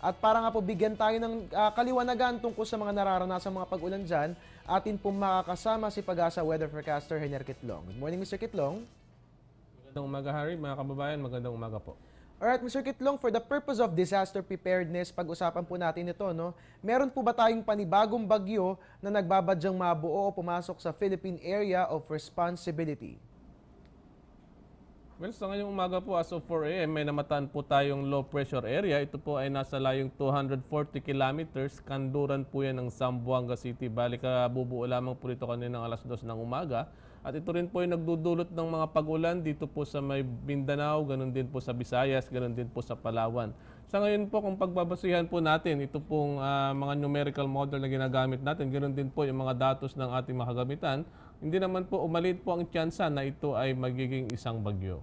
At para nga po bigyan tayo ng kaliwanagan tungkol sa mga nararanasang mga pag-ulan dyan, atin pong makakasama si Pag-asa Weather Forecaster Hener Kitlong. Good morning, Mr. Kitlong. Magandang umaga, Harry. Mga kababayan, magandang umaga po. Alright, Mr. Kitlong, for the purpose of disaster preparedness, pag-usapan po natin ito, no? Meron po ba tayong panibagong bagyo na nagbabadyang mabuo o pumasok sa Philippine Area of Responsibility? Well, sa ngayong umaga po, as of 4 a.m., may namataan po tayong low pressure area. Ito po ay nasa layong 240 kilometers. Kanduran po yan ng Zamboanga City. Balik bubuo lamang po rito kaninang alas 2 ng umaga. At ito rin po ay nagdudulot ng mga pag-ulan dito po sa may Mindanao, ganun din po sa Visayas, ganun din po sa Palawan. Sa ngayon po, kung pagbabasihan po natin, ito pong mga numerical model na ginagamit natin, ganun din po yung mga datos ng ating makagamitan, hindi naman po umalit po ang tsansa na ito ay magiging isang bagyo.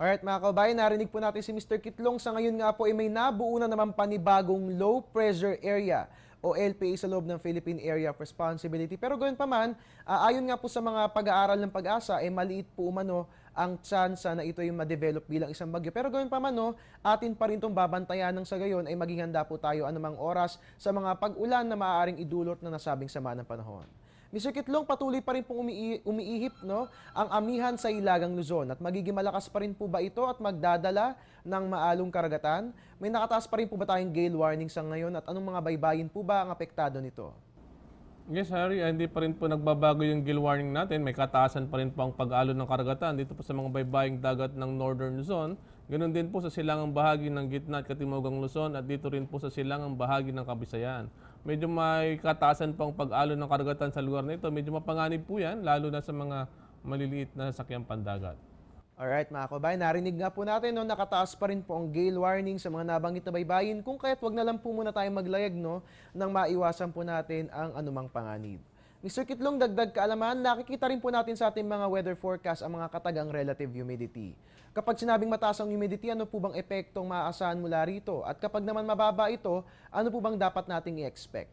Alright mga kababayan, narinig po natin si Mr. Kitlong. Sa ngayon nga po ay may nabuo na naman panibagong low pressure area o LPA sa loob ng Philippine Area of Responsibility. Pero ganoon pa man, ayon nga po sa mga pag-aaral ng Pag-asa, maliit po umano ang tsansa na ito yung ma-develop bilang isang bagyo. Pero ganoon pa man, atin pa rin itong babantayan ng sa gayon ay maging handa po tayo anumang oras sa mga pag-ulan na maaaring idulot na nasabing sama ng panahon. Mr. Kitlong, patuloy pa rin pong umiihip ang amihan sa Hilagang Luzon at magiging malakas pa rin po ba ito at magdadala ng maalong karagatan? May nakataas pa rin po ba tayong gale warning sa ngayon at anong mga baybayin po ba ang apektado nito? Yes, Harry, hindi pa rin po nagbabago yung gale warning natin. May kataasan pa rin po ang pag-alon ng karagatan dito po sa mga baybaying dagat ng Northern Luzon. Ganon din po sa silangang bahagi ng gitna at katimugang Luzon at dito rin po sa silangang bahagi ng Kabisayan. Medyo may kataasan pa ang pag-alon ng karagatan sa lugar na ito. Medyo mapanganib po yan, lalo na sa mga maliliit na sakyang pandagat. Alright mga kababayan, narinig nga po natin nakataas pa rin po ang gale warning sa mga nabanggit na baybayin. Kung kaya't wag na lang po muna tayo maglayag nang maiwasan po natin ang anumang panganib. Mr. Kitlong, dagdag kaalaman, nakikita rin po natin sa ating mga weather forecast ang mga katagang relative humidity. Kapag sinabing mataas ang humidity, ano po bang epektong maaasahan mula rito? At kapag naman mababa ito, ano po bang dapat nating i-expect?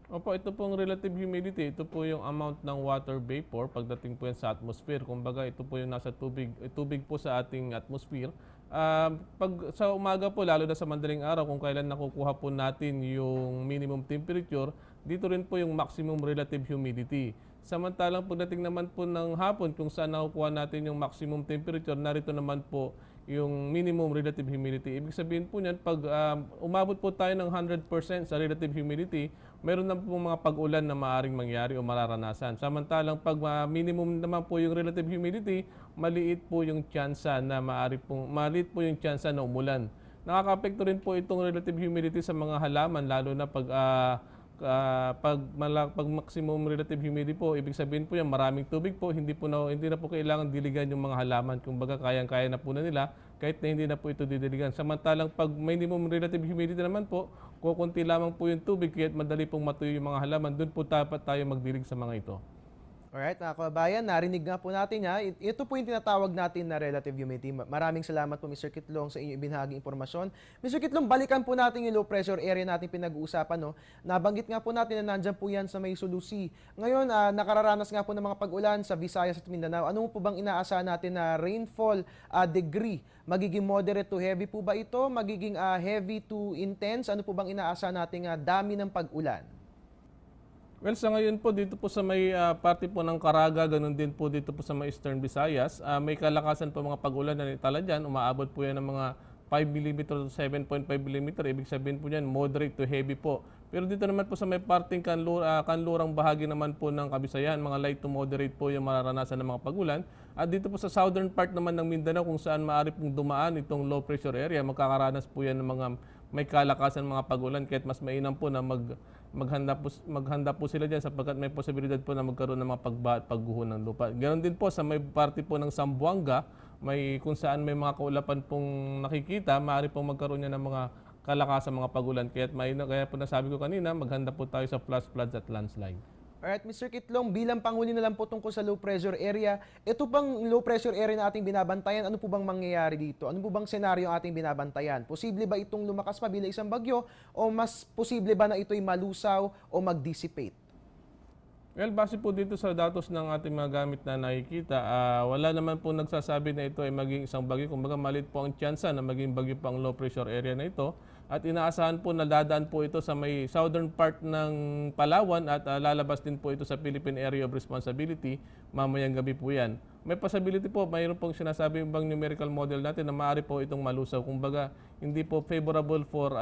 Opo, ito pong relative humidity, ito po yung amount ng water vapor pagdating po yan sa atmosphere. Kumbaga, ito po yung nasa tubig po sa ating atmosphere. Pag sa umaga po, lalo na sa madaling araw, kung kailan nakukuha po natin yung minimum temperature, dito rin po yung maximum relative humidity. Samantalang pagdating naman po ng hapon, kung saan nakukuha natin yung maximum temperature, narito naman po yung minimum relative humidity. Ibig sabihin po niyan, pag umabot po tayo ng 100% sa relative humidity, meron na po mga pag-ulan na maaaring mangyari o mararanasan. Samantalang pag minimum naman po yung relative humidity, maliit po yung tsansa na maliit po yung tsansa na umulan. Nakaka-apekto rin po itong relative humidity sa mga halaman, lalo na pag maximum relative humidity po, ibig sabihin po yan, maraming tubig po, hindi na po kailangan diligan yung mga halaman. Kumbaga, kayang-kaya na po na nila kahit na hindi na po ito didiligan. Samantalang pag minimum relative humidity naman po, kukunti lamang po yung tubig kahit madali pong matuyo yung mga halaman, doon po dapat tayo magdilig sa mga ito. Alright, mga kababayan, narinig nga po natin ito po yung tinatawag natin na relative humidity. Maraming salamat po Mr. Kitlong sa inyong ibinahaging impormasyon. Mr. Kitlong, balikan po natin yung low pressure area natin pinag-uusapan. Nabanggit nga po natin na nandyan po yan sa may Sulusi. Ngayon, nakararanas nga po ng mga pag-ulan sa Visayas at Mindanao. Ano po bang inaasahan natin na rainfall degree? Magiging moderate to heavy po ba ito? Magiging heavy to intense? Ano po bang inaasahan natin dami ng pag-ulan? Well, sa ngayon po, dito po sa may parte po ng Caraga, ganun din po dito po sa may Eastern Visayas, may kalakasan po mga pag-ulan na itala dyan. Umaabot po yan ng mga 5 mm to 7.5 mm. Ibig sabihin po yan, moderate to heavy po. Pero dito naman po sa may parting kanlurang bahagi naman po ng Kabisayan, mga light to moderate po yung mararanasan ng mga pag-ulan. At dito po sa southern part naman ng Mindanao, kung saan maaari pong dumaan itong low pressure area, magkakaranas po yan ng mga may kalakasan mga pag-ulan, kahit mas mainam po na maghanda po sila dyan sapagkat may posibilidad po na magkaroon ng mga pagguho ng lupa. Ganon din po sa may parte po ng Zamboanga, kung saan may mga kaulapan pong nakikita, maaari pong magkaroon niya ng mga kalakasan mga pag-ulan. Kaya po nasabi ko kanina, maghanda po tayo sa flash floods at landslide. Alright, Mr. Kitlong, bilang panghuli na lang po tungkol sa low pressure area, ito bang low pressure area na ating binabantayan, ano po bang mangyayari dito? Ano po bang senaryo ang ating binabantayan? Posible ba itong lumakas pa bilang isang bagyo o mas posible ba na ito'y malusaw o mag-dissipate? Well, base po dito sa datos ng ating mga gamit na nakikita, wala naman po nagsasabi na ito ay maging isang bagyo. Kumbaga, maliit po ang tsansa na maging bagyo po ang low pressure area na ito. at inaasahan po na dadaan po ito sa may southern part ng Palawan at lalabas din po ito sa Philippine Area of Responsibility mamayang gabi po yan. May possibility po, mayroon pong sinasabi bang numerical model natin na maaari po itong malusaw. Kumbaga, hindi po favorable for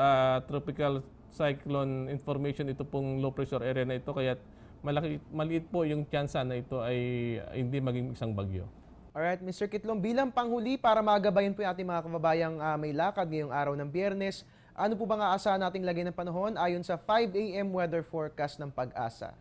tropical cyclone information ito pong low pressure area na ito, kaya maliit po yung tsansa na ito ay hindi maging isang bagyo. Alright, Mr. Kitlong, bilang panghuli para magabayan po yung ating mga kababayang may lakad ngayong araw ng Biyernes, ano po bang aasahan nating lagay ng panahon ayon sa 5 a.m. weather forecast ng Pag-asa?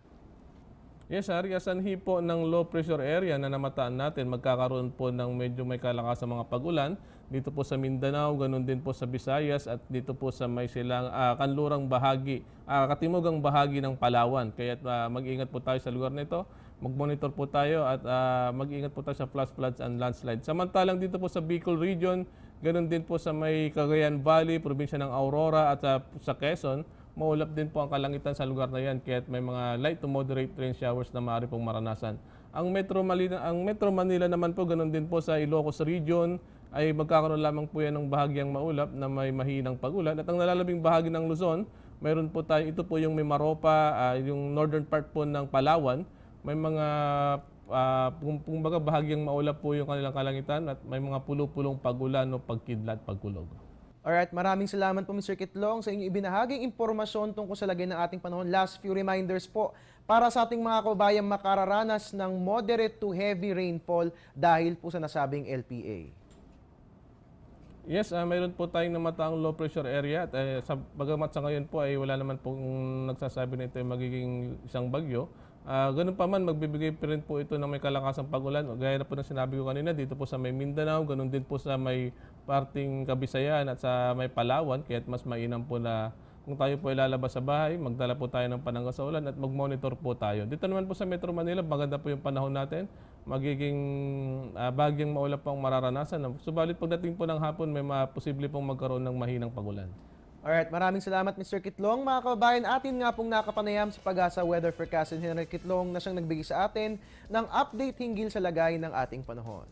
Yes, sir. Sanhi po ng low pressure area na namataan natin, magkakaroon po ng medyo may kalakas sa mga pag-ulan. Dito po sa Mindanao, ganun din po sa Visayas at dito po sa may silang kanlurang bahagi, katimugang bahagi ng Palawan. Kaya mag-ingat po tayo sa lugar nito. Mag-monitor po tayo at mag-ingat po tayo sa flash floods and landslides. Samantalang dito po sa Bicol region, ganun din po sa may Cagayan Valley, probinsya ng Aurora at sa Quezon, maulap din po ang kalangitan sa lugar na yan, kaya may mga light to moderate rain showers na maaari pong maranasan. Ang Metro Manila naman po, ganun din po sa Ilocos region, ay magkakaroon lamang po yan ng bahagyang maulap na may mahinang pag-ulan. At ang nalalabing bahagi ng Luzon, mayroon po tayo, ito po yung Mimaropa, yung northern part po ng Palawan, may mga kumbaga bahagyang maulap po yung kanilang kalangitan at may mga pulo-pulong pag-ulan o pagkidlat, pagkulog. Alright, maraming salamat po Mr. Kitlong sa inyong ibinahaging impormasyon tungkol sa lagay ng ating panahon. Last few reminders po para sa ating mga kababayang makararanas ng moderate to heavy rainfall dahil po sa nasabing LPA. Yes, mayroon po tayong namataang low pressure area at bagamat sa ngayon po ay wala naman pong nagsasabi na ito ay magiging isang bagyo. Ganun pa man, magbibigay pa rin po ito ng may kalakasang pag-ulan. Gaya na po na sinabi ko kanina, dito po sa may Mindanao, ganun din po sa may parting Kabisayan at sa may Palawan. Kaya mas mainam po na kung tayo po ilalabas sa bahay, magdala po tayo ng panangga sa ulan at mag-monitor po tayo. Dito naman po sa Metro Manila, maganda po yung panahon natin. Magiging bagyang maulap po ang mararanasan. Subalit pagdating po ng hapon, may posible pong magkaroon ng mahinang pag-ulan. Alright, maraming salamat Mr. Kitlong. Mga kababayan, atin nga pong nakapanayam sa Pag-asa Weather Forecast ni Henry Kitlong na siyang nagbigay sa atin ng update hinggil sa lagay ng ating panahon.